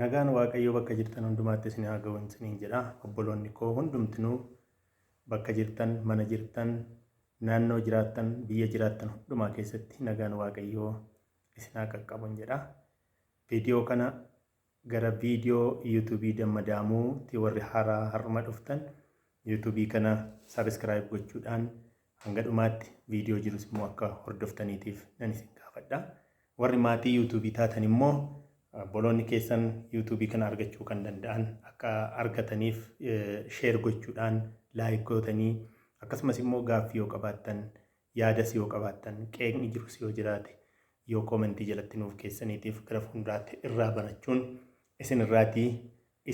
Nagaan Waaqayyoo bakka jirtan hundumaatti isin haa ga'u isiniin jedha. Obboloonni koo hundumtinuu bakka jirtan, mana jirtan, naannoo jiraattan, biyya jiraattan hundumaa keessatti nagaan Waaqayyoo isin haa qaqqabu jedha. Viidiyoo kana gara viidiyoo yuutuubii Dammadamuutti warri haaraa har'uma dhuftan yuutuubii kana sabiskiraayib gochuudhaan hanga dhumaatti viidiyoo jirus immoo akka hordoftaniitiif nan isin gaafadha. Warri maatii yuutuubii taatan immoo obboloonni keessan yuutuubii kana argachuu kan danda'an akka argataniif sheer gochuudhaan laayik gootanii akkasumas immoo gaaffii yoo qabaattan yaadas yoo qabaattan qeeqni jirus yoo jiraate yoo koomentii jalatti nuuf keessaniitiif gara fuulduraatti irraa barachuun isin irraatii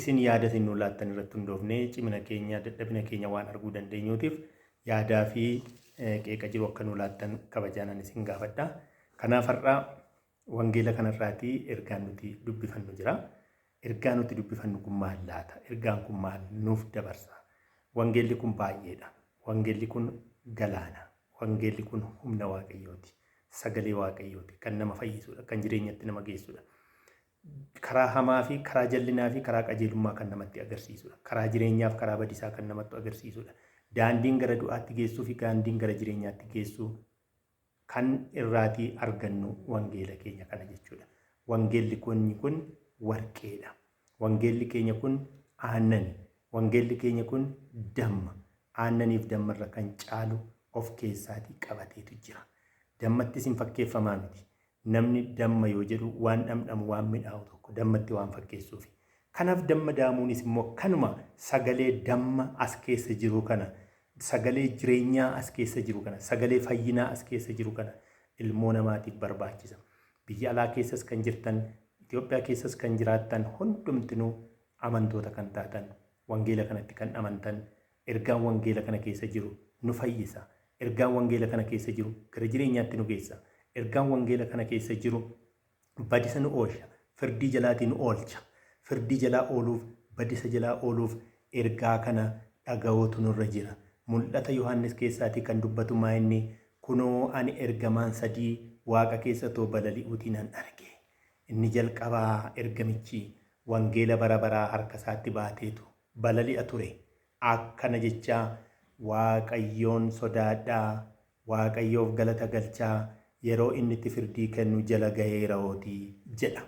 isin yaada isin nu laattan irratti hundoofnee cimina keenya dadhabina keenya waan arguu dandeenyuutiif yaadaa fi qeeqa jiru akka nu laattan kabajaanan isin gaafadha. Kanaaf har'aa wangeela kanarraatii ergaan nuti dubbifannu jira. Ergaan nuti dubbifannu kun maal laata? Ergaan kun maal nuuf dabarsa? Wangeelli kun baay'eedha. Wangeelli kun galaana. Wangeelli kun humna Waaqayyooti. Sagalee Waaqayyooti. Kan nama fayyisudha. Kan jireenyatti nama geessudha. Karaa hamaa fi karaa jallinaa fi karaa qajeelummaa kan namatti agarsiisudha. Karaa jireenyaaf karaa badisaa kan namatti agarsiisudha. Daandiin gara du'aatti geessuu fi daandiin gara jireenyaatti geessuu kan irraatii argannu wangeela keenya kana jechuudha. Wangeelli kun warqeedha. Wangeelli keenya kun aannani. Wangeelli keenya kun damma. Aannaniif dammarra kan caalu of keessaatii qabateetu jira. Dammattis hin fakkeeffamaa miti. Namni damma yoo jedhu waan dhamdhamu waan midhaa'u tokko dammatti waan fakkeessuufi. Kanaaf Dammadamuunis immoo kanuma sagalee damma as keessa jiru kana sagalee jireenyaa as keessa jiru kana sagalee fayyinaa as keessa jiru kana ilmoo namaatiif barbaachisa. Biyya alaa keessas kan jirtan Itoophiyaa keessas kan jiraattan hundumtinuu amantoota kan taatan wangeela kanatti kan amantan ergaan wangeela kana keessa jiru nu fayyisa. Ergaan wangeela kana keessa jiru gara jireenyaatti nu geessa. Ergaan wangeela kana keessa jiru badisa nu oolcha. Firdii jalaatii nu oolcha. Firdii jalaa ooluuf badisa jalaa ooluuf ergaa kana dhaga'uutu nurra jira. Mul'ata Yohaannis keessaatii kan dubbatu inni kunoo ani ergamaan sadii waaqa keessa too balali'uutii nan arge. Inni jalqabaa ergamichi wangeela bara baraa harka isaatti baateetu balali'a ture. Akkana jechaa Waaqayyoon sodaadhaa, Waaqayyoof galata galchaa yeroo inni itti firdii kennu jala gaheera'ootii jedha.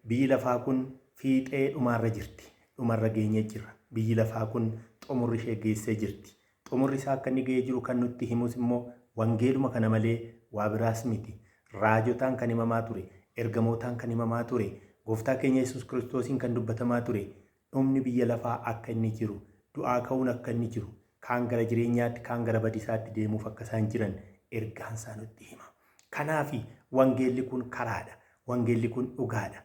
Biyyi lafaa kun fiixee dhumaarra jirti. Dhumarra geenyee jirra. Biyyi lafaa kun xumurri ishee geessee jirti. Xumurri isaa akka inni ga'ee jiru kan nutti himus immoo wangeeluma kana malee waa biraas miti. Raajotaan kan himamaa ture, ergamootaan kan himamaa ture, Gooftaa keenya Yesuus Kiristoosiin kan dubbatamaa ture. Dhumni biyya lafaa akka inni jiru, du'aa ka'uun akka inni jiru, kaan gara jireenyaatti, kaan gara badisaatti deemuuf akka isaan jiran ergaan isaa nutti hima. Kanaafi wangeelli kun karaadha. Wangeelli kun dhugaadha.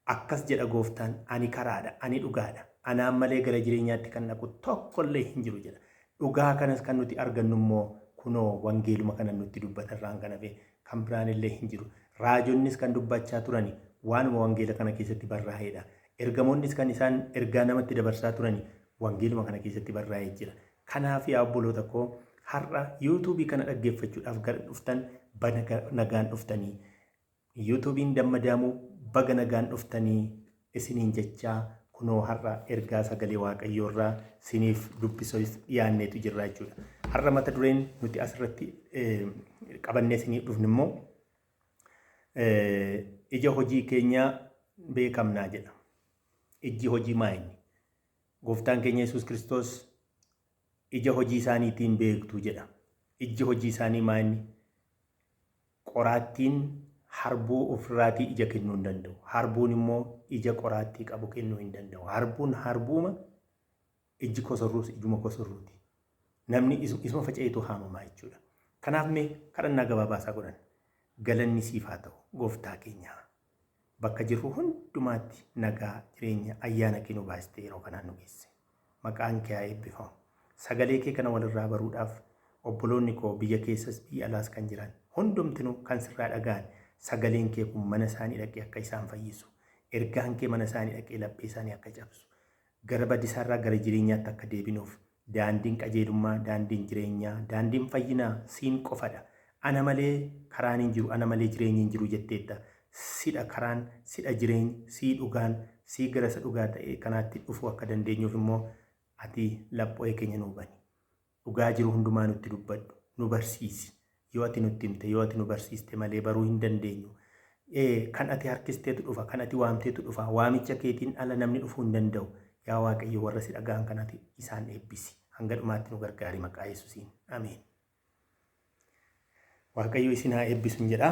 Akkas jedha Gooftaan, ani karaadha, ani dhugaadha. Anaan malee gara jireenyaatti kan dhaqu tokkollee hin jiru jedha. Dhugaa kanas kan nuti argannu immoo kunoo wangeeluma kana nutti dubbatarraan kan hafe kan biraanillee hin jiru. Raajonnis kan dubbachaa turani waanuma wangeela kana keessatti barraa'edha. Ergamoonnis kan isaan ergaa namatti dabarsaa turani wangeeluma kana keessatti barraa'ee jira. Kanaaf yaa obboloota koo har'a yuutuubii kana dhaggeeffachuudhaaf gara dhuftan baga nagaan dhuftanii yuutuubiin Dammadamuu baga nagaan dhuftanii isiniin jechaa kunoo har'a ergaa sagalee Waaqayyoo irraa siniif dubbisuuf dhiyaanneetu jirra jechuudha. Har'a mata dureen nuti asirratti qabannee siniif dhufne immoo ija hojii keenyaa beekamnaa jedha. Ijji hojii maa inni? Gooftaan keenya Yesuus Kiristoos ija hojii isaaniitiin beektuu jedha. Ijji hojii isaanii maa inni? Qoraattiin harbuu ofirraatii ija kennuu hin danda'u. Harbuun immoo ija qoraattii qabu kennuu hin danda'u. Harbuun harbuuma, ijji kosorruus ijuma kosorruuti. Namni isuma faca'eetu haamamaa jechuudha. Kanaaf mee kadhannaa gabaabaasaa godhan. Galanni siif haa ta'u Gooftaa keenyaa. Bakka jirru hundumaatti nagaa jireenya ayyaana kee nu baastee yeroo kanaan nu geesse. Maqaan kee haa eebbifamu. Sagalee kee kana walirraa baruudhaaf obboloonni koo biyya keessas biyya alaas kan jiran hundumtinuu kan sirraa dhaga'an sagaleen kee kun mana isaanii dhaqee akka isaan fayyisu. Ergaan kee mana isaanii dhaqee laphee isaanii akka cabsu. Gara badisaarraa gara jireenyaatti akka deebinuuf daandiin qajeelummaa, daandiin jireenyaa, daandiin fayyinaa siin qofadha. Ana malee karaan hin jiru, ana malee jireenyi hin jiru jetteetta. sidha karaan, sidha jireenya, sii dhugaan, sii gara isa dhugaa ta'e kanaatti dhufuu akka dandeenyuuf immoo ati laphee keenya nuu bani. Dhugaa jiru hundumaa nutti dubbadhu, nu barsiisi. Yoo ati nutti himte, yoo ati nu barsiiste malee baruu hin dandeenyu. Kan ati harkisteetu dhufa, kan ati waamteetu dhufa. Waamicha keetiin ala namni dhufuu hin danda'u. Yaa Waaqayyo warra si dhaga'an kanaati isaan eebbisi. Hanga dhumaatti nu gargaari maqaa Yesuusiin. Ameen. Waaqayyo isin haa eebbisuun jedha.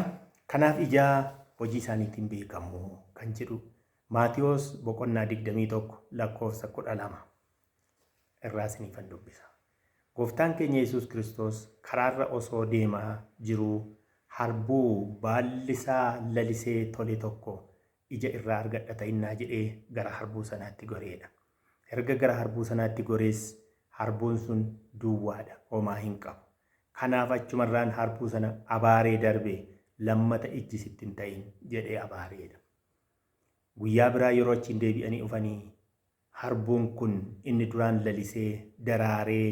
Kanaaf ijaa hojii isaaniitiin beekamu kan jedhu Maatiyoos boqonnaa 21 lakkoofsa 12 irraa isiniifan dubbisa. Gooftaan keenya Yesuus Kiristoos karaarra osoo deemaa jiruu harbuu baallisaa lalisee tole tokko ija irraa argadha ta'innaa jedhee gara harbuu sanaatti goreedha. Erga gara harbuu sanaatti gorees harbuun sun duwwaadha, homaa hin qabu. Kanaaf achumarraan harbuu sana abaaree darbee lammata ijji sitti hin ta'in jedhee abaareedha. Guyyaa biraa yeroo achiin deebi'anii dhufanii harbuun kun inni duraan lalisee daraaree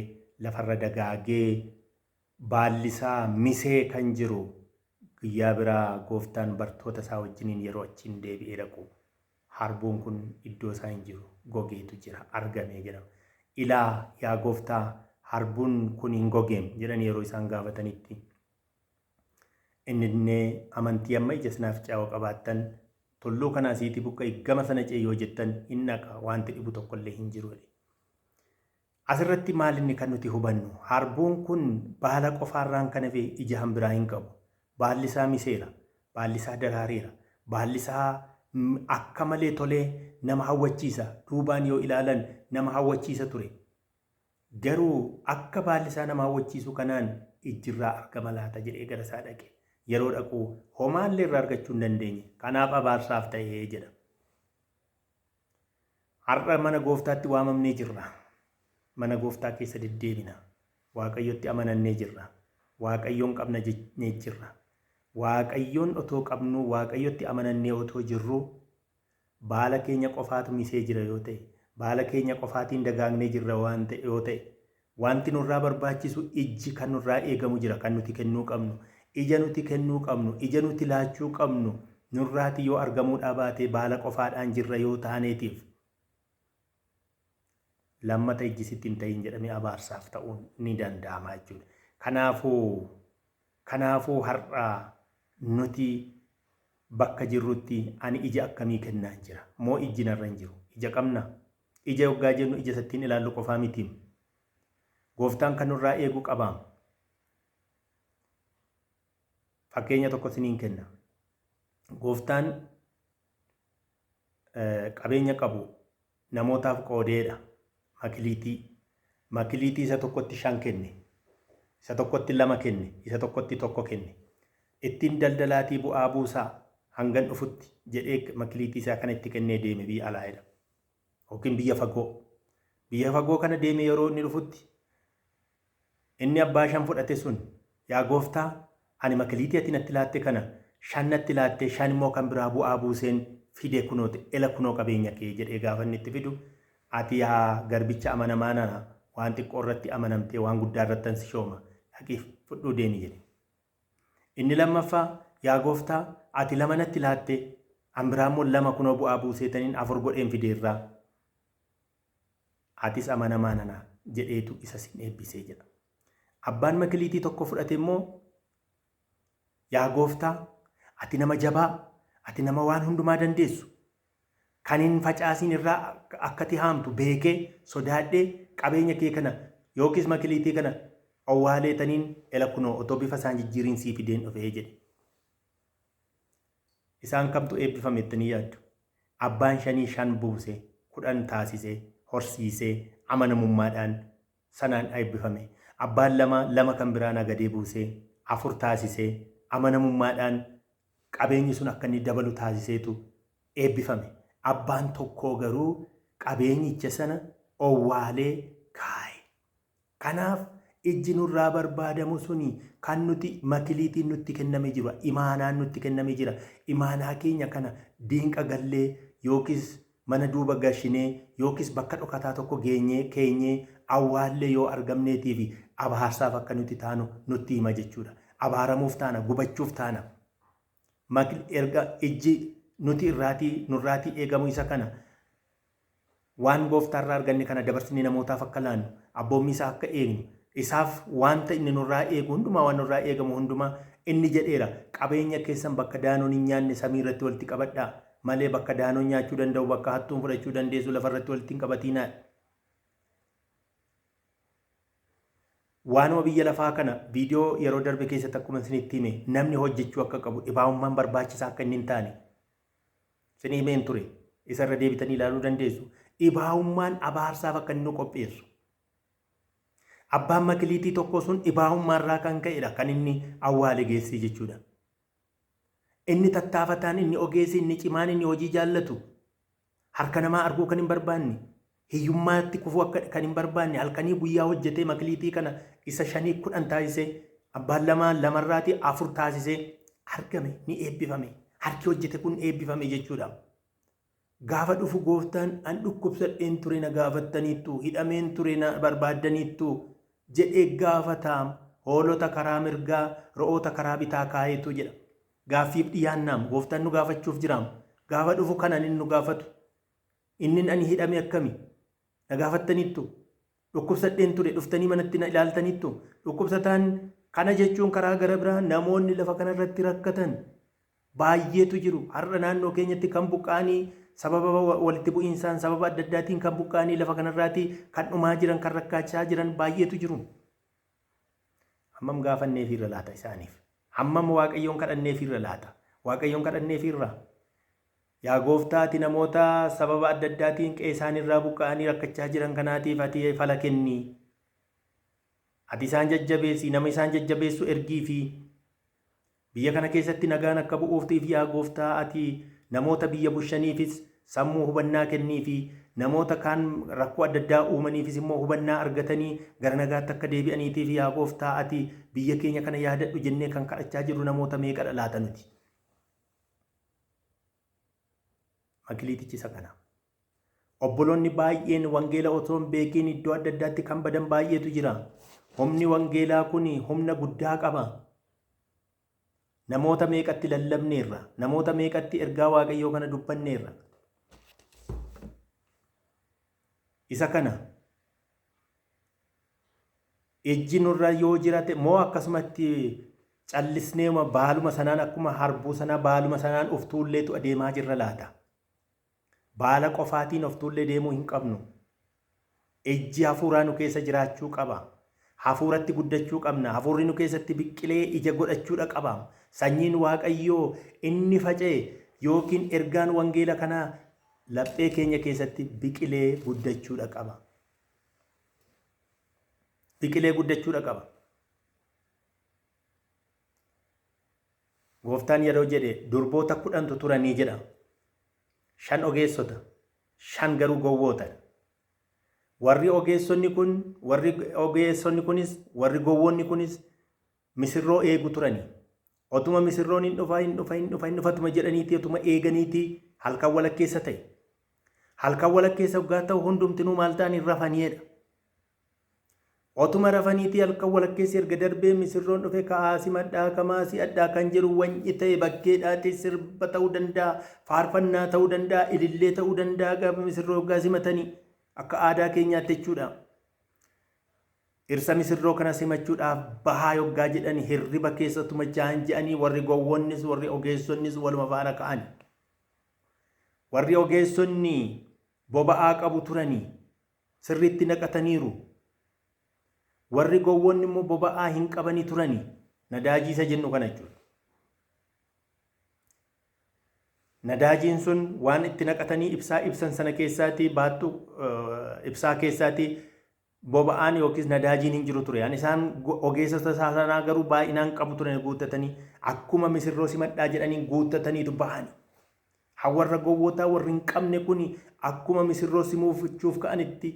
lafarra dagaagee baallisaa misee kan jiru guyyaa biraa gooftaan bartoota isaa wajjiniin yeroo achiin deebi'ee dhaqu harbuun kun iddoo isaa hin jiru, gogeetu jira, argamee jedhama. Ilaa yaa gooftaa harbuun kun hin gogeem jedhan yeroo isaan gaafatanitti inni amantii amma ija sanaaf caa'oo qabaattan tulluu kana asiitii buqqa'e gama sana ce'ee yoo jettan hin naqa, wanti dhibu tokkollee hin jiru. Asirratti maal inni kan nuti hubannu? Harbuun kun baala qofaarraan kan hafe ija hanbiraa hin qabu. Baalli isaa miseera, baalli isaa daraareera, baalli isaa akka malee tolee nama hawwachiisa. Duubaan yoo ilaalan nama hawwachiisa ture. Garuu akka baalli isaa nama hawwachiisu kanaan ijjirraa argama laata jedhee gara isaa dhaqe. Yeroo dhaqu homaallee irraa argachuu hin dandeenye. Kanaaf abaarsaaf ta'ee jedha. Har'a mana gooftaatti waamamnee jirra. Mana gooftaa keessa deddeebina. Waaqayyotti amanannee jirra. Waaqayyoon qabna jennee jirra. Waaqayyoon otoo qabnu Waaqayyotti amanannee otoo jirru baala keenya qofaatu misee jira yoo ta'e, baala keenya qofaatiin dagaagnee jirra waan ta'e yoo ta'e, wanti nurraa barbaachisu ijji kan nurraa eegamu jira, kan nuti kennuu qabnu. Ija nuti kennuu qabnu, ija nuti laachuu qabnu nurraati yoo argamuudhaa baatee baala qofaadhaan jirra yoo taaneetiif lammata ijji sitti hin ta'in jedhamee abaarsaaf ta'uun ni danda'ama jechuudha. Kanaafuu har'aa nuti bakka jirrutti ani ija akkamii kennaa jira? Moo ijji narra hin jiru? Ija qabna. Ija yoggaa jennu ija sattiin ilaallu qofaa miti. Gooftaan kan nurraa eegu qabaa. Fakkeenya tokko isiniin kenna. Gooftaan qabeenya qabu namootaaf qoodeedha. Makiliitii isa tokkotti 5 kenne, isa tokkotti 2 kenne, isa tokkotti 1 kenne. Ittiin daldalaatii bu'aa buusaa hangan dhufutti jedhee makiliitii isaa kana itti kennee deeme biyya alaa'edha. Yookiin biyya fagoo. Biyya fagoo kana deeme yeroo inni dhufutti inni abbaa 5 fudhate sun yaa gooftaa ani makiliitii ati natti laatte kana 5 natti laatte 5 immoo kan biraa bu'aa buuseen fide kunoote ela kunoo qabeenya kee jedhee gaafa inni itti fidu ati yaa garbicha amanamaa nana waan xiqqoo irratti amanamtee waan guddaa irratti ansi shooma dhaqiif fudhuu deemi jedhe. Inni lammaffaa yaa gooftaa ati 2 natti laatte an biraa immoo 2 kunoo bu'aa buuseetaniin 4 godheen fideerraa atis amanamaa nana jedheetu isa sin eebbisee jedha. Abbaan makiliitii tokko fudhate immoo yaa gooftaa ati nama jabaa, ati nama waan hundumaa dandeessu, kan hin facaasin irraa akkati haamtu beekee sodaadhee qabeenya kee kana yookiis makiliitii kana owwaaleetaniin ela kunoo otoo bifa isaan jijjiiriin sii fideen dhufee jedhe. Isaan kamtu eebbifame jettanii yaaddu? Abbaan 5 buuse 10 taasisee horsiisee amanamummaadhaan sanaan eebbifame. Abbaan 2 kan biraa nagadee buusee 4 taasisee amanamummaadhaan qabeenyi sun akka inni dabalu taasiseetu eebbifame. Abbaan tokkoo garuu qabeenyicha sana owwaalee kaa'e. Kanaaf ijji nurraa barbaadamu suni kan nuti makiliitiin nutti kenname jira, imaanaan nutti kenname jira. Imaanaa keenya kana diinqa gallee yookiis mana duuba gashinee yookiis bakka dhokataa tokko keenyee awwaallee yoo argamneetii fi abaarsaaf akka nuti taanu nutti hima jechuudha. Abaaramuuf taana, gubachuuf taana. erga ijji nuti nurraatii eegamu isa kana waan gooftaarraa arganne kana dabarsinee namootaaf akka laannu abboommii isaa akka eegnu isaaf wanta inni nurraa eegu hundumaa waan nurraa eegamu hundumaa inni jedheera qabeenya keessan bakka daanoon hin nyaanne samii irratti walitti qabadhaa malee bakka daanoon nyaachuu danda'u bakka hattuun fudhachuu dandeessu lafarratti walitti hin qabatiinaa. Waanuma biyya lafaa kana viidiyoo yeroo darbe keessatti akkuma isinitti hime namni hojjechuu akka qabu dhibaa'ummaan barbaachisaa akka inni hin taane isinii himeen ture isarra deebitanii ilaaluu dandeessu. Dhibaa'ummaan abaarsaaf akka inni nu qopheessu. Abbaan makiliitii tokko sun dhibaa'ummaarraa kan ka'edha kan inni awwaale geessee jechuudha. Inni tattaafataan, inni ogeessi, inni cimaan, inni hojii jaallatu harka namaa arguu kan hin barbaanne hiyyummaatti kufuu kan hin barbaanne halkanii guyyaa hojjetee makiliitii kana isa 5 10 taasisee abbaan lamarraatii 4 taasisee argame ni eebbifame. Harki hojjete kun eebbifame jechuudha. Gaafa dhufu gooftaan an dhukkubsadheen ture na gaafattaniittu hidhameen ture na barbaaddaniittu jedhee gaafataa hoolota karaa mirgaa re'oota karaa bitaa kaayetu jedha. Gaaffiif dhiyaannaam gooftaan nu gaafachuuf jiraam. Gaafa dhufu kanan inni nu gaafatu. Inni ani hidhame akkami na gaafattaniittu dhukkubsadheen ture dhuftanii manatti na ilaaltaniittu dhukkubsataan kana jechuun karaa gara biraa namoonni lafa kanarratti rakkatan baay'eetu jiru. Har'a naannoo keenyatti kan buqqaanii sababa walitti bu'iinsaan sababa adda addaatiin kan buqqaanii lafa kanarraatii kan dhumaa jiran kan rakkachaa jiran baay'eetu jiru. Hammam gaafanneefirra laata isaaniif? Hammam waaqayyoon kadhanneefirra laata? Waaqayyoon kadhanneefirra. Yaa gooftaati namoota sababa adda addaatiin qe'ee isaaniirraa buqqaanii rakkachaa jiran kanaatiif ati fala kennii. Ati isaan jajjabeessi nama isaan jajjabeessu ergii fi biyya kana keessatti nagaan akka bu'uuftiif yaa gooftaa ati namoota biyya bushaniifis sammuu hubannaa kennii fi namoota kaan rakkoo adda addaa uumaniifis immoo hubannaa argatanii gara nagaatti akka deebi'aniitiif yaa gooftaa ati biyya keenya kana yaadadhu jennee kan kadhachaa jirru namoota meeqadha laata nuti. Makiliitichi isa kana. Obboloonni baay'een wangeela otoo hin beekiin iddoo adda addaatti kan badan baay'eetu jira. Humni wangeelaa kun humna guddaa qaba. Namoota meeqatti lallabneerra, namoota meeqatti ergaa waaqayyoo kana dubbanneerra. Isa kana ejji nurra yoo jiraate moo akkasumatti callisneema baaluma sanaan akkuma harbuu sanaa baaluma sanaan of tuulleetu adeemaa jirra laata? Baala qofaatiin of tuullee deemuu hin qabnu. Ejji hafuuraa nu keessa jiraachuu qaba. Hafuuratti guddachuu qabna. Hafuurri nu keessatti biqilee ija godhachuudha qaba. Sanyiin waaqayyoo inni faca'e yookiin ergaan wangeela kanaa laphee keenya keessatti biqilee guddachuudha qaba. Biqilee guddachuudha qaba. Gooftaan yeroo jedhe durboota 10tu turanii jedha. 5 ogeessota, 5 garuu gowwoota. Warri ogeessonni kunis warri gowwoonni kunis misirroo eegu turani. Otuma misirroon hin dhufatuma jedhaniiti otuma eeganiiti halkan walakkeessa ta'e. Halkan walakkeessa waggaa ta'u hundumtinuu maal ta'an hin rafaniidha. Otuma rafaniiti halkan walakkeessa erga darbee misirroon dhufe ka'aasi madhaa kamaasi addaa kan jiru wanyi ta'e bakkeedhaati sirba ta'uu danda'a, faarfannaa ta'uu danda'a, ilillee ta'uu danda'a gaafa misirroo waggaa simatanii akka aadaa keenyaatti jechuudha. Irsa misirroo kana simachuudhaaf bahaa yoggaa jedhani hirriba keessatuma jaan je'anii warri gowwonnis warri ogeessonnis waluma faana ka'ani. Warri ogeessonni boba'aa qabu turanii sirriitti naqataniiru. Warri gowwonni immoo boba'aa hin qabanii turanii nadaajii isa jennu kana jechuudha. Nadaajiin sun waan itti naqatanii ibsaa ibsan sana keessaatii baattuu ibsaa keessaatii boba'aan yookiis nadaajiin hin jiru ture. Isaan ogeessota sanaa garuu baay'inaan qabu turan guuttatanii akkuma misirroo simadhaa jedhanii guuttataniitu bahani. Warra gowwootaa warri hin qabne kun akkuma misirroo simuufichuuf ka'anitti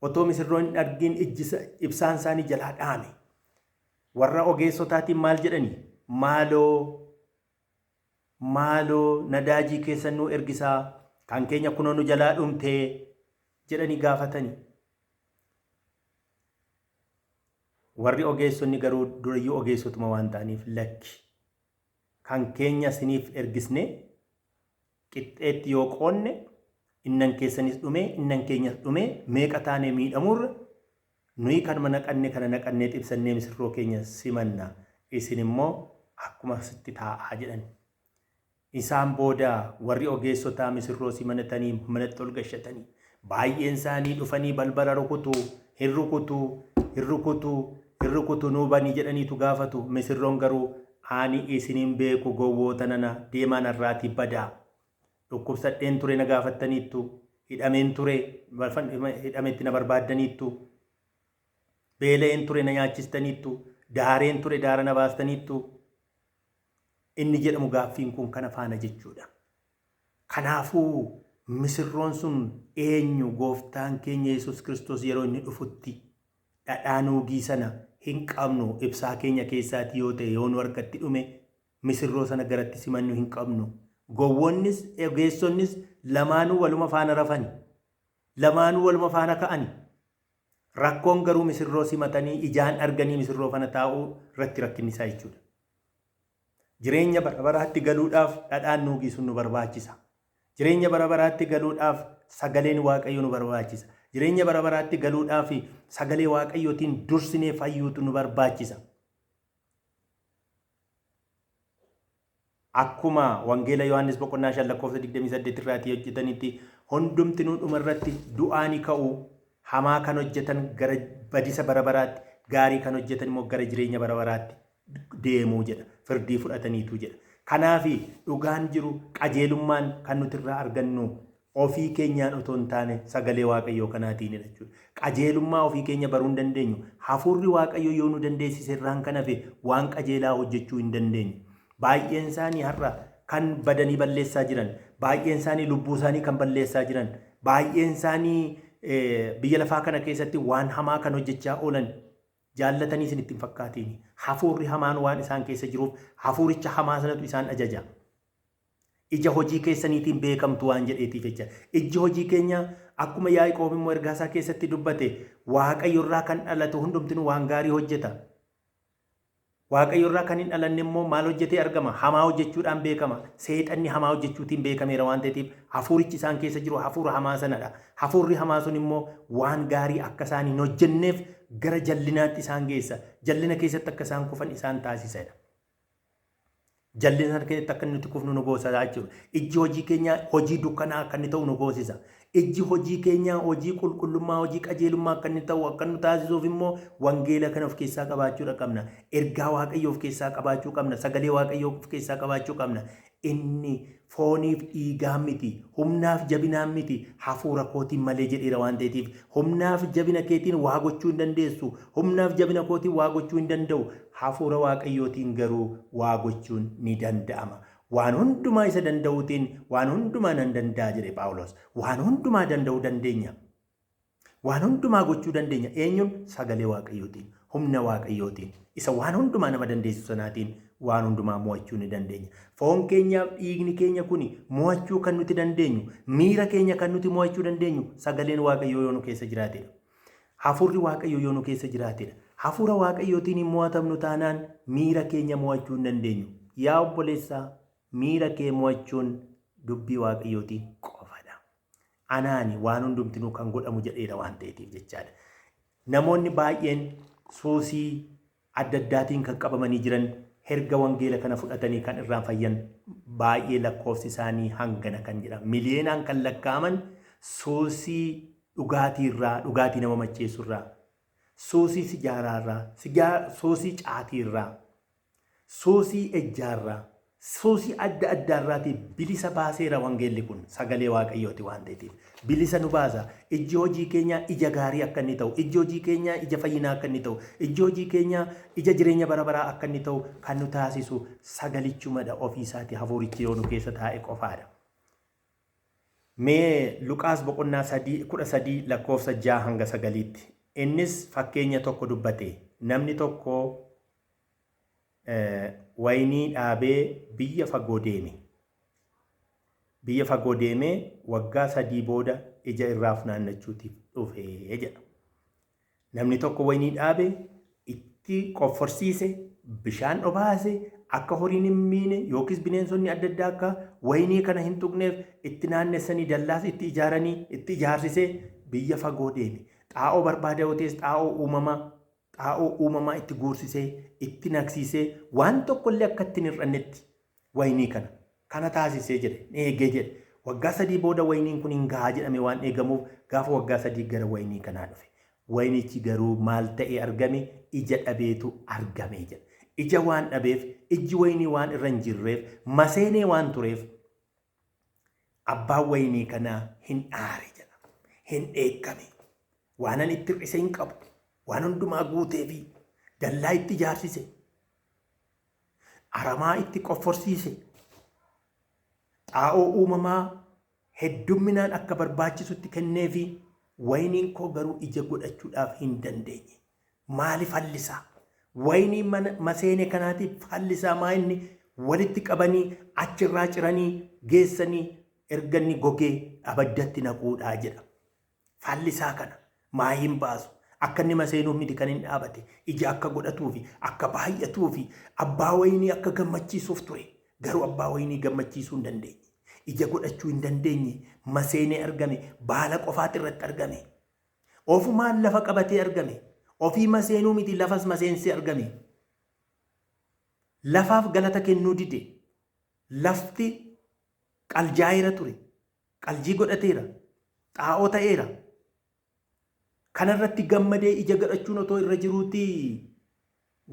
otoo misirroo hin argin ibsaan isaanii jalaa dhaame. Warra ogeessotaatiin maal jedhani? Maaloo nadaajii keessan nu ergisaa kan keenya kunoo nu jalaa dhumtee jedhanii gaafatanii. Warri ogeessonni garuu durayyuu ogeessotuma waan ta'aniif lakki kan keenya isiniif ergisne qixxeetti yoo qoonne innan keessanis dhume innan keenyas dhume meeqa taane miidhamurra nuyi kanuma naqanne kana naqannee ibsannee misirroo keenya simanna isin immoo akkuma sitti taa'aa jedhan. Isaan booda warri ogeessotaa misirroo simanatanii manatti ol gashatanii baay'een isaanii dhufanii balbala rukutu hin rukutu nuu banii jedhaniitu gaafatu. Misirroon garuu ani isiniin beeku gowwoota nana deemaan irraatii badaa. Dhukkubsadheen ture na gaafattaniittu hidhameen ture hidhametti na barbaaddaniittu beela'een ture na nyaachistaniittu daareen ture daara na baastaniittu. Inni jedhamu gaaffiin kun kana faana jechuudha. Kanaafuu misirroon sun eenyu? Gooftaan keenya Yesuus Kiristoos yeroo inni dhufutti dhadhaa nuugii sana hin qabnu. Ibsaa keenya keessaati yoo ta'e yoo nu harkatti dhume misirroo sana garatti simannu hin qabnu. Gowwoonnis ogeessonnis lamaanuu waluma faana rafani. Lamaanuu waluma faana ka'ani. Rakkoon garuu misirroo simatanii ijaan arganii misirroo faana taa'uu irratti rakkinni isaa jechuudha. Jireenya bara baraatti galuudhaaf dhadhaan nuugii sun nu barbaachisa. Jireenya bara baraatti galuudhaaf sagaleen Waaqayyoo nu barbaachisa. Jireenya bara baraatti galuudhaaf sagalee Waaqayyootiin dursinee fayyuutu nu barbaachisa. Akkuma wangeela Yohaannis boqonnaa 5:28 irraatii hojjetanitti hundumti nu dhuma irratti du'aani ka'u. Hamaa kan hojjetan gara badisa bara baraatti, gaarii kan hojjetan immoo gara jireenya bara baraatti deemuu jedha. Firdii fudhataniitu jedha. Kanaaf dhugaan jiru qajeelummaan kan nuti irraa argannu ofii keenyaan otoo hin taane sagalee Waaqayyoo kanaatiin jechuudha. Qajeelummaa ofii keenya baruu hin dandeenyu. Hafuurri Waaqayyoo yoo nu dandeessise irraan kan hafe waan qajeelaa hojjechuu hin dandeenyu. Baay'een isaanii har'a kan badanii balleessaa jiran, baay'een isaanii lubbuu isaanii kan balleessaa jiran, baay'een isaanii biyya lafaa kana keessatti waan hamaa kan hojjechaa oolan jaallatanii isin ittiin fakkaatiin. Hafuurri hamaan waan isaan keessa jiruuf hafuuricha hamaa sanatu isaan ajaja. Ija hojii keessaniitiin beekamtu waan jedheetiif jecha. Iji hojii keenya akkuma Yaaqoob immoo ergaasaa keessatti dubbate Waaqayyo irraa kan dhalatu hundumtinuu waan gaarii hojjeta. Waaqayyo irraa kan hin dhalanne immoo maal hojjetee argama? Hamaa hojjechuudhaan beekama. Seexanni hamaa hojjechuutiin beekameera waan ta'eef hafuurichi isaan keessa jiru hafuura hamaa sanadha. Hafuurri hamaa sun immoo waan gaarii akka isaan hin hojjenneef gara jallinaatti isaan geessa. Jallina keessatti akka isaan kufan isaan taasisedha. Jallina sana keessatti akka nuti kufnu nu goosisaa jechuudha. Iji hojii keenyaa hojii dukkanaa akka inni ta'u nu goosisa. Iji hojii keenyaa hojii qulqullummaa, hojii qajeelummaa akka inni ta'u akka nu taasisuuf immoo wangeela kana of keessaa qabaachuu qabna. Ergaa Waaqayyoo of keessaa qabaachuu qabna. Sagalee Waaqayyoo of keessaa qabaachuu qabna. Inni fooniif dhiigaa miti, humnaaf jabinaan miti, hafuura kootiin malee jedheera waan ta'eef humnaaf jabina keetiin waa gochuu hin dandeessu. Humnaaf jabina kootiin waa gochuu hin danda'u. Hafuura Waaqayyootiin garuu waa gochuun ni danda'ama. Waan hundumaa isa danda'uutiin waan hundumaa nan danda'a jedhe Phaawulos. Waan hundumaa danda'uu dandeenya. Waan hundumaa gochuu dandeenya. Eenyuun? Sagalee Waaqayyootiin, humna Waaqayyootiin, isa waan hundumaa nama dandeessisu sanaatiin waan hundumaa mo'achuu ni dandeenya. Foon keenyaaf dhiigni keenya kuni mo'achuu kan nuti dandeenyu, miira keenya kan nuti mo'achuu dandeenyu sagaleen Waaqayyoo yoo nu keessa jiraatedha. Hafuurri Waaqayyoo yoo nu keessa jiraatedha. Hafuura Waaqayyootiin hin mo'atamnu taanaan miira keenya mo'achuu hin dandeenyu. Yaa obboleessaa, miira kee mo'achuun dubbii Waaqayyootiin qofadha. Anaani waan hundumtinuu kan godhamu jedheera waan ta'eetiif jechaadha. Namoonni baay'een suusii adda addaatiin kan qabamanii jiran erga wangeela kana fudhatanii kan irraan fayyan baay'ee lakkoofsi isaanii hangana kan jedhamu. Miliyoonaan kan lakkaa'aman suusii dhugaatiirraa, dhugaatii nama macheessurraa, suusii sigaaraarraa, suusii caatiirraa, suusii ejjaarraa, suusii adda addaarraatii bilisa baaseera wangeelli kun sagalee Waaqayyooti waan ta'eef. Bilisa nu baasa. Iji hojii keenyaa ija gaarii akka inni ta'u, iji hojii keenyaa ija fayyinaa akka inni ta'u, iji hojii keenyaa ija jireenya bara baraa akka inni ta'u kan nu taasisu sagalichumadha ofiisaati. Hafuurichi yoo nu keessa taa'e qofaadha. Mee Luqaas boqonnaa 13 lakkoofsa 6 hanga 9tti. Innis fakkeenya tokko dubbate. Namni tokko waynii dhaabee biyya fagoo deeme. Biyya fagoo deemee waggaa 3 booda ija irraa funaannachuutiif dhufe jedha. Namni tokko waynii dhaabee itti qofforsiise, bishaan obaase, akka horiin hin miine yookiis bineensonni adda addaa akka waynii kana hin tuqneef itti naannessanii dallaas itti ijaaranii itti ijaarsisee biyya fagoo deeme. Xaa'oo barbaada yoo ta'es xaa'oo uumamaa itti guursisee itti naqsiisee waan tokkollee akka ittiin hir'annetti waynii kana taasisee jedhe eegee jedhe. Waggaa 3 booda wayniin kun hin gahaa jedhame waan eegamuuf gaafa waggaa 3 gara waynii kanaa dhufe. Waynichi garuu maal ta'ee argame? Ija dhabeetu argame jedha. Ija waan dhabeef, iji waynii waan irra hin jirreef, maseenee waan tureef abbaan waynii kanaa hin aare jedha. Hin dheekkame. Waanan itti hir'ise hin qabu. Waan hundumaa guutee fi dallaa itti ijaarsise. Aramaa itti qofforsiise. Xaa'oo uumamaa heddumminaan akka barbaachisutti kenneefi wayniin koo garuu ija godhachuudhaaf hin dandeenye. Maaliif hallisaa? Waynii maseene kanaatiif hallisaa maa inni walitti qabanii achirraa ciranii geessanii erganni gogee abaddatti naquudhaa jedha. Fallisaa kana maa hin baasu? Akka inni maseenuuf miti kan hin dhaabate. Ija akka godhatuufi akka baay'atuufi abbaa waynii akka gammachiisuuf ture. Garuu abbaa waynii gammachiisuu hin dandeenye. Ija godhachuu hin dandeenye. Maseenee argame. Baala qofaati irratti argame. Ofumaan lafa qabatee argame. Ofii maseenuu miti lafas maseensee argame. Lafaaf galata kennuu dide. Lafti qaljaa'eera ture. Qaljii godhateera. Xaa'oo ta'eera. Kanarratti gammadee ija godhachuun otoo irra jiruuti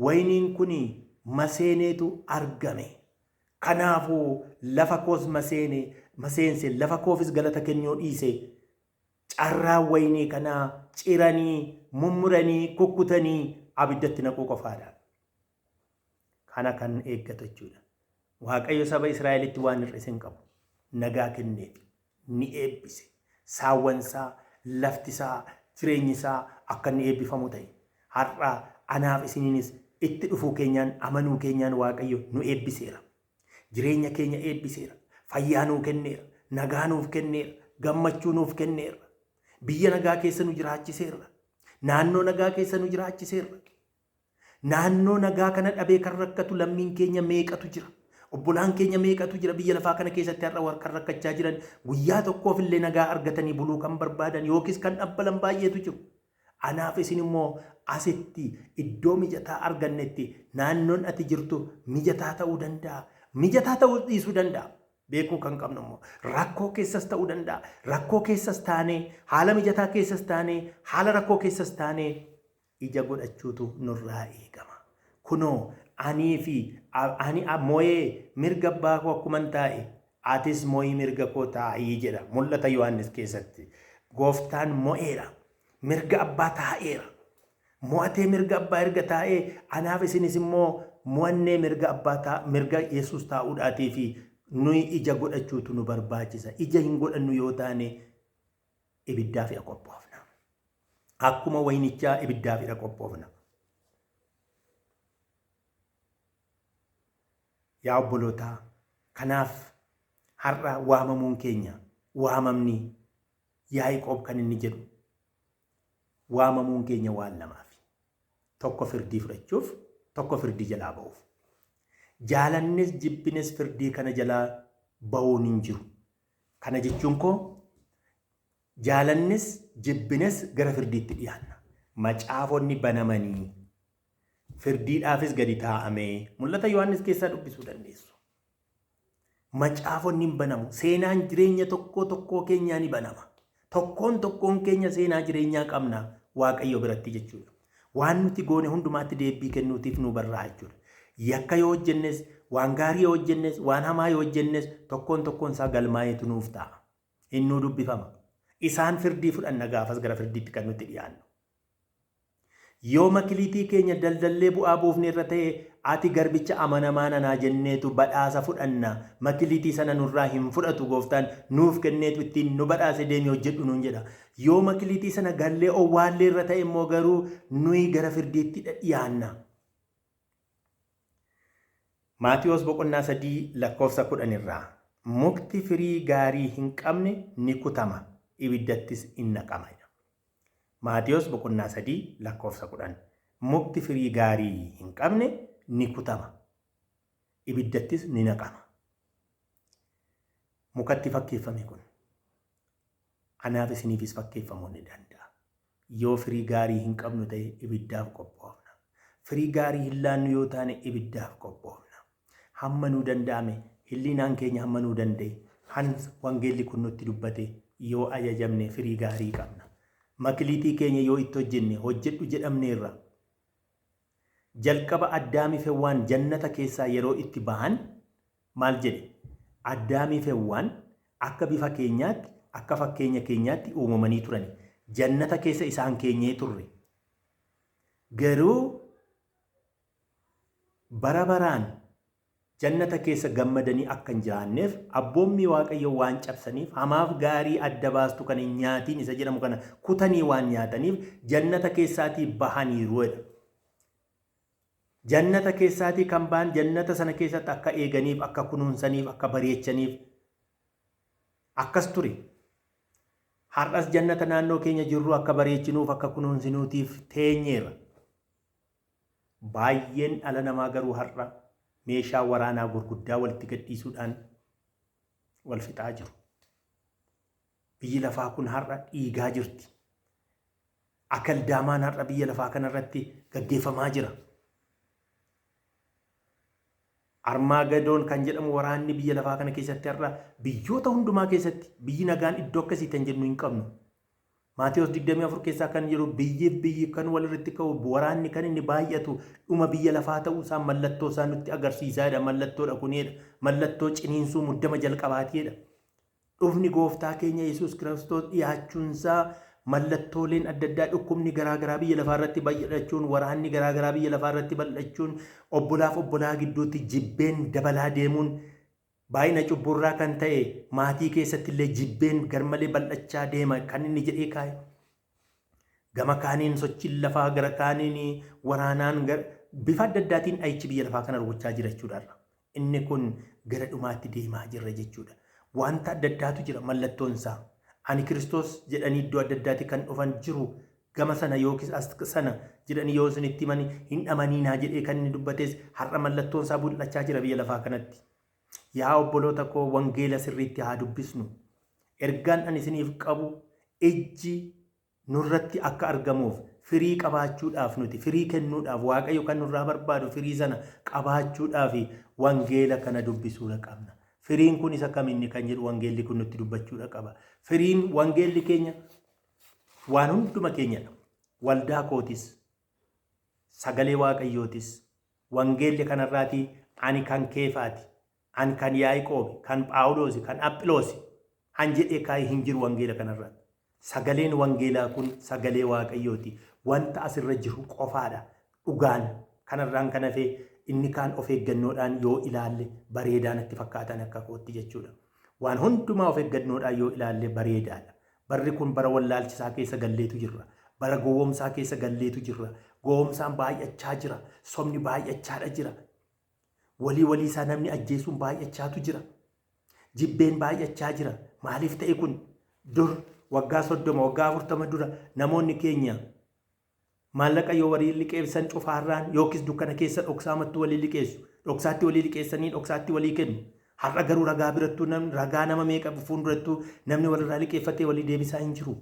wayniin kun maseeneetu argame. Kanaafuu lafa koos maseense lafa koofis galata kennuu dhiise. Carraa waynii kanaa ciranii, mummuranii, kukkutanii abiddatti naquu qofaadha. Kana kan eeggatu jechuudha. Waaqayyo saba Israa'elitti waan hir'ise hin qabu. Nagaa kenneef ni eebbise. Saawwansaa, laftisaa, jireenyisaa akka inni eebbifamu ta'e. Har'a anaaf isiniinis itti dhufuu keenyaan amanuu keenyaan Waaqayyo nu eebbiseera. Jireenya keenya eebbiseera. Fayyaa nuu kenneera. Nagaa nuuf kenneera. Gammachuu nuuf kenneera. Biyya nagaa keessa nu jiraachiseera. Naannoo nagaa keessa nu jiraachiseera. Naannoo nagaa kana dhabee kan rakkatu lammiin keenya meeqatu jira? Obbolaan keenya meeqatu jira? Biyya lafaa kana keessatti har'a kan rakkachaa jiran guyyaa tokkoof illee nagaa argatanii buluu kan barbaadan yookiis kan dhabbalan baay'eetu jiru. Anaaf isin immoo asitti iddoo mijataa argannetti naannoon ati jirtu mijataa ta'uu danda'a. Mijataa ta'uu dhiisuu danda'a. Beekuu kan qabnu immoo rakkoo keessas ta'uu danda'a. Rakkoo keessas taanee, haala mijataa keessas taanee, haala rakkoo keessas taanee ija godhachuutu nurraa eegama. Kunoo ani mooyee mirga abbaa koo akkuman taa'e atis mooyii mirga koo taa'ii jedha mul'ata Yohaannis keessatti. Gooftaan mo'eera. Mirga abbaa taa'eera. Mo'atee mirga abbaa erga taa'ee anaaf isinis immoo mo'annee mirga Yesuus taa'uudhaatii fi nuyi ija godhachuutu nu barbaachisa. Ija hin godhannu yoo taane ibiddaaf qophoofna. Akkuma waynichaa ibiddaaf qophoofna. Yaa obbolootaa, kanaaf har'a waamamuun keenya waamamni Yaaqoob kan inni jedhu waamamuun keenya waan lamaaf. Tokko firdii fudhachuuf, tokko firdii jalaa ba'uuf. Jaalannis jibbines firdii kana jalaa ba'uun hin jiru. Kana jechuun koo jaalannis jibbines gara firdiitti dhiyaanna. Macaafonni banamanii firdiidhaafis gadi taa'amee mul'ata Yohaannis keessaa dubbisuu dandeessu. Macaafonni hin banamu. Seenaan jireenya tokkoo keenyaa ni banama. Tokkoon keenya seenaa jireenyaa qabna Waaqayyo biratti jechuudha. Waan nuti goone hundumaatti deebii kennuutiif nu barraa jechuudha. Yakka yoo hojjennes, waan gaarii yoo hojjennes, waan hamaa yoo hojjennes tokkoon isaa galmaa'eetu nuuf ta'a. Innuu dubbifama. Isaan firdii fudhanna gaafas gara firdiitti kan nuti dhiyaannu. Yoo makiliitii keenya daldallee bu'aa buufne irra ta'e ati garbicha amanamaa nanaa jenneetu badhaasa fudhanna. Makiliitii sana nurraa hin fudhatu gooftaan nuuf kenneetu ittiin nu badhaase deemee hojjedhu nuun jedha. Yoo makiliitii sana gallee owwaallee irra ta'e immoo garuu nuyi gara firdiitti dhiyaanna. Maatiyos boqonnaa 3:10 irraa mukti firii gaarii hin qabne ni kutama, ibiddattis in naqama. Maatiyos boqonnaa 3:10 mukti firii gaarii hin qabne ni kutama, ibiddattis ni naqama. Mukatti fakkeeffame kun anaaf isiniifis fakkeeffamuu ni danda'a. Yoo firii gaarii hin qabnu ta'e ibiddaaf qophoofna. Firii gaarii hin laannu yoo taane ibiddaaf qophoofna. Hamma nuu danda'ame hillinaan keenya hamma nuu danda'e hans wangeelli kun nutti dubbate yoo ajajamne firii gaarii qabna. Makiliitii keenya yoo itti hojjenne hojjedhu jedhamneerra. Jalqaba Addaamii fi Hewwaan jannata keessaa yeroo itti bahan maal jedhe? Addaamii fi Hewwaan akka bifa keenyaatti akka fakkeenya keenyaatti uumamanii turan. Jannata keessa isaan keenyee turre. Garuu bara baraan jannata keessa gammadanii akka hin jiraanneef abboommii Waaqayyoo waan cabsaniif hamaaf gaarii adda baastu kan hin nyaatiin isa jedhamu kana kutanii waan nyaataniif jannata keessaatii bahaniiru. Jannata keessaatii kan ba'an jannata sana keessatti akka eeganiif akka kunuunsaniif akka bareechaniif akkas ture. Har'as jannata naannoo keenya jirru akka bareechinuuf akka kunuunsinuutiif teenyeera. Baay'een dhala namaa garuu har'a meeshaa waraanaa gurguddaa walitti gadhiisuudhaan wal fixaa jiru. Biyyi lafaa kun har'a dhiigaa jirti. Akaldaamaan har'a biyya lafaa kanarratti gaggeeffamaa jira. Armaagedoon kan jedhamu waraanni biyya lafaa kana keessatti har'a biyyoota hundumaa keessatti biyyi nagaan iddoo akkasii kan jennu hin qabnu. Maatewos 24 keessaa kan jiru biyyi kan walirratti ka'u waraanni kan inni baay'atu dhuma biyya lafaa ta'uu isaa mallattoo isaa nutti agarsiisaadha. Mallattoodha kunedha. Mallattoo ciniinsuu muddama jalqabaatiidha. Dhufni gooftaa keenya Yesuus Kiristoos dhiyaachuunsaa mallattooleen adda addaa dhukkubni garaagaraa biyya lafaa irratti bal'achuun waraanni garaagaraa biyya lafaa irratti bal'achuun obbolaaf obbolaa gidduutti jibbeen dabalaa deemuun baay'ina cubburraa kan ta'e maatii keessatti illee jibbeen garmalee bal'achaa deema kan inni jedhee kaa'e. Gama kaaniin sochiin lafaa gara kaaniin waraanaan bifa adda addaatiin dha'ichi biyya lafaa kana gochaa jira jechuudha. Inni kun gara dhumaatti deemaa jirra jechuudha. Wanta adda addaatu jira mallattoon isaa. Ani Kiristoos jedhanii iddoo adda addaatti kan dhufan jiru gama sana yookiis as sana jedhanii yoo isinitti himani hin amaniinaa jedhee kan inni dubbates har'a mallattoon isaa mul'achaa jira biyya lafaa kanatti. Yaa obboloota koo wangeela sirriitti haa dubbisnu. Ergaan ani isiniif qabu ijji nurratti akka argamuuf firii qabaachuudhaaf nuti firii kennuudhaaf Waaqayyo kan nurraa barbaadu firii sana qabaachuudhaaf wangeela kana dubbisuudha qabna. Firiin kun isa kaminni kan jedhu wangeelli kun nutti dubbachuudha qaba. Firiin wangeelli keenya waan hunduma keenyadha. Waldaa kootis, sagalee Waaqayyootis, wangeelli kanarraatii ani kan Keefaati, ani kan Yaaqoobi, kan Phaawulosi, kan Aphiloosi han jedhee kaayee hin jiru wangeela kanarratti. Sagaleen wangeelaa kun sagalee Waaqayyooti. Wanta asirra jiru qofaadha. Dhugaan kanarraan kan hafee inni kaan of eeggannoodhaan yoo ilaalle bareedaan itti fakkaatan akka kootti jechuudha. Waan hundumaa of eeggannoodhaan yoo ilaalle bareedaadha. Barri kun bara wallaalchisaa keessa galleetu jirra. Bara gowwoomsaa keessa galleetu jirra. Gowwoomsaan baay'achaa jira. Sobni baay'achaadha jira. Walii isaa namni ajjeesuun baay'achaatu jira. Jibbeen baay'achaa jira. Maaliif ta'e kun? Dur waggaa 30 waggaa 40 dura namoonni keenya maallaqa yoo walii liqeessan cufaarraan yookiis dukkana keessa dhoksaamatti walii liqeessu. Dhoksaatti walii liqeessanii dhoksaatti walii kennu. Har'a garuu ragaa birattuu ragaa nama meeqa fuuldurattuu namni walirraa liqeeffatee walii deebisaa hin jiru.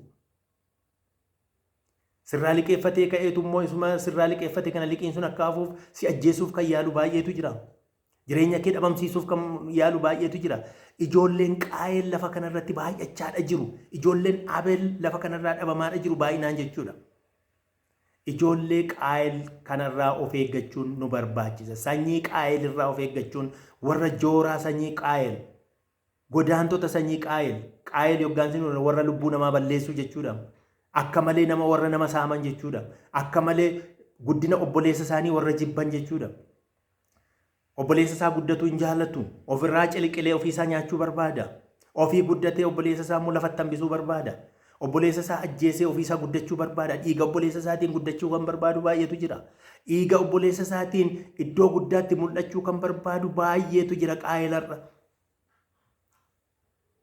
Sirraa liqeeffatee ka'eetu immoo isuma sirraa liqeeffate kana liqiin sun akka hafuuf si ajjeesuuf kan yaalu baay'eetu jira. Jireenya kee dhabamsiisuuf kan yaalu baay'eetu jira. Ijoolleen Qaayel lafa kanarratti baay'achaadha jiru. Ijoolleen Abeel lafa kanarraa dhabamaadha jiru baay'inaan jechuudha. Ijoollee Qaayel kanarraa of eeggachuun nu barbaachisa. Sanyii Qaayel irraa of eeggachuun warra jooraa sanyii Qaayel, godaantota sanyii Qaayel. Qaayel yoggaansi warra lubbuu namaa balleessuu jechuudha. Akka malee warra nama saaman jechuudha. Akka malee guddina obboleessa isaanii warra jibban jechuudha. Obboleessa isaa guddatu hin jaallatu. Ofirraa ciliqilee ofiisaa nyaachuu barbaada. Ofii guddatee obboleessa isaa immoo lafatti hambisuu barbaada. Obboleessa isaa ajjeesee ofiisaa guddachuu barbaada. Dhiiga obboleessa isaatiin guddachuu kan barbaadu baay'eetu jira. Dhiiga obboleessa isaatiin iddoo guddaatti mul'achuu kan barbaadu baay'eetu jira Qaayelarra.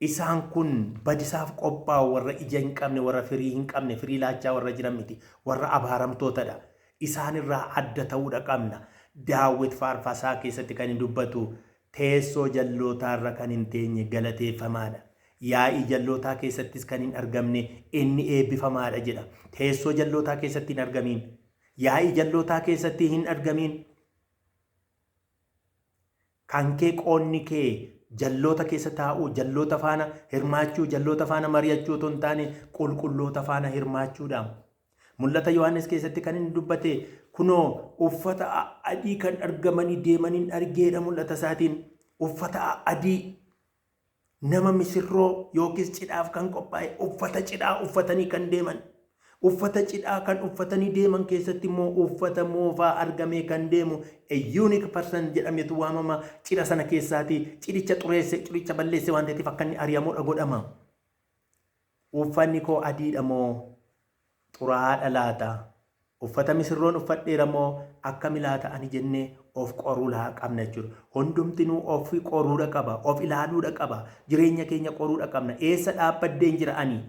Isaan kun badisaaf qophaa'u warra ija hin qabne, warra firii hin qabne, firii laachaa warra jiran miti, warra abaaramtootadha. Isaan irraa adda ta'uudha qabna. Daawit faarfasaa keessatti kan hin dubbatu teessoo jallootaarra kan hin teenye galateeffamaadha. Yaa'ii jallootaa keessattis kan hin argamne inni eebbifamaadha jedha. Teessoo jallootaa keessatti hin argamiin. Yaa'ii jallootaa keessatti hin argamiin. Kan kee qoonni kee jalloota keessa taa'uu, jalloota faana hirmaachuu, jalloota faana mari'achuu otoo hin taane qulqulloota faana hirmaachuudha. Mul'ata Yohaannis keessatti kan inni dubbate kunoo uffata adii kan argamanii deemaniin argeedha. Mul'ata isaatiin uffata adii nama misirroo yookiis cidhaaf kan qophaa'e uffata cidhaa uffatanii kan deeman. Uffata cidhaa kan uffatanii deeman keessatti immoo uffata moofaa argamee kan deemu unique person jedhametu waamama. Cidha sana keessaati cidhicha xureesse, cidhicha balleesse waan ta'eef akka inni ari'amuudha godhama. Uffanni koo adiidha moo xuraa'aadha laata? Uffata misirroon uffadheera moo akkami laata ani jennee of qoruu qabna jechuudha. Hundumtinuu of qoruudha qaba, of ilaaluudha qaba. Jireenya keenya qoruudha qabna. Eessa dhaabbadheen jira ani?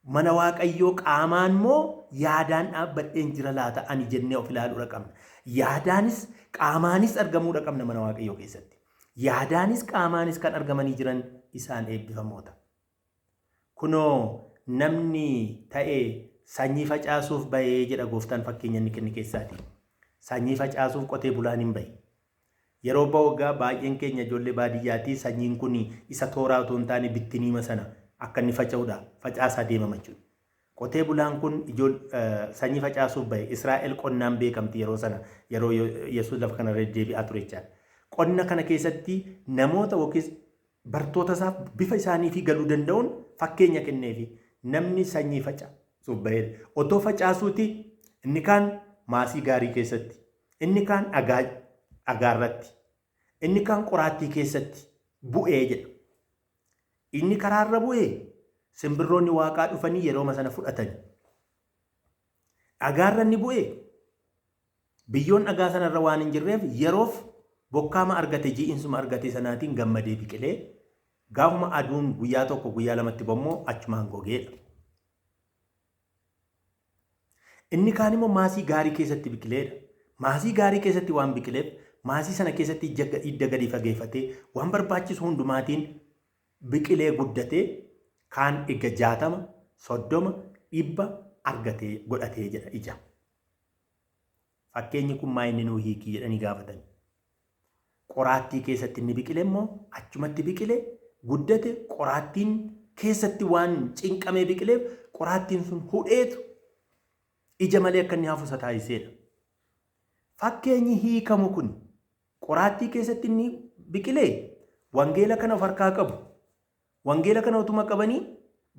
Mana Waaqayyoo qaamaan moo yaadaan dhaabbadheen jira laata ani jennee of ilaaluudha qabna. Yaadaanis qaamaanis argamuudha qabna mana Waaqayyoo keessatti. Yaadaanis qaamaanis kan argamanii jiran isaan eebbifamoota. Kunoo namni ta'ee sanyii facaasuuf bahee jedha Gooftaan fakkeenya inni kenne keessaati. Sanyii facaasuuf qotee bulaan hin bahe. Yeroo waggaa baay'een keenya ijoollee baadiyyaatti sanyiin kun isa tooraa otoo hin taane bittiniima sana akka inni faca'uudha. Facaasaa deemama jechuudha. Qotee bulaan kun sanyii facaasuuf bahe. Israa'el qonnaan beekamti yeroo sana, yeroo Yesuus lafa kanarra deebi'aa ture jechaadha. Qonna kana keessatti namoota yookiis bartoota isaa bifa isaanii fi galuu danda'uun fakkeenya kenneefi namni sanyii facaasuuf bahedha. Otoo facaasuuti inni kaan maasii gaarii keessatti, inni kaan dhagaarratti, inni kaan qoraattii keessatti bu'ee jedha. Inni karaarra bu'ee simbirroonni waaqaa dhufanii yeroo sana fudhatani. Dhagaarra inni bu'ee biyyoon dhagaa sanarra waan hin jirreef yeroof bokkaama argate ji'insuma argate sanaatiin gammadee biqilee gaafuma aduun guyyaa tokko guyyaa lamatti bommoo achumaan gogeedha. Inni kaan immoo maasii gaarii keessatti biqileedha. Maasii gaarii keessatti waan biqileef maasii sana keessatti hidda gadi fageeffatee waan barbaachisu hundumaatiin biqilee guddatee kaan eega 60, 30, 100 argatee godhatee jedha ija. Fakkeenyi kun maa inni nuu hiikii jedhanii gaafatan. Qoraattii keessatti inni biqile immoo achumatti biqilee guddate qoraattiin keessatti waan cinqamee biqileef qoraattiin sun hudheetu ija malee akka inni hafuusa taasiseedha. Fakkeenyi hiikamu kun qoraattii keessatti inni biqilee wangeela kana of harkaa qabu. Wangeela kana utuma qabanii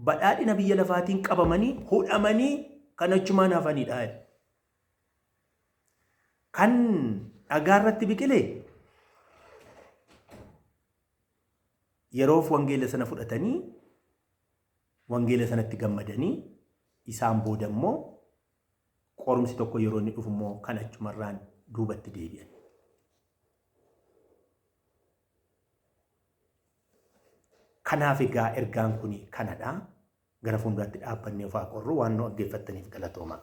badhaadhina biyya lafaatiin qabamanii hudhamanii kan achumaan hafanidha. Kan dhagaarratti biqilee yeroof wangeela sana fudhatanii wangeela sanatti gammadanii isaan booda immoo qorumsi tokko yeroo inni dhufu immoo kan achumarraan duubatti deebi'an. Kanaaf egaa ergaan kun kanadha. Gara fuulduraatti dhaabbannee of haa qorru waan nu dhaggeeffattaniif galatooma.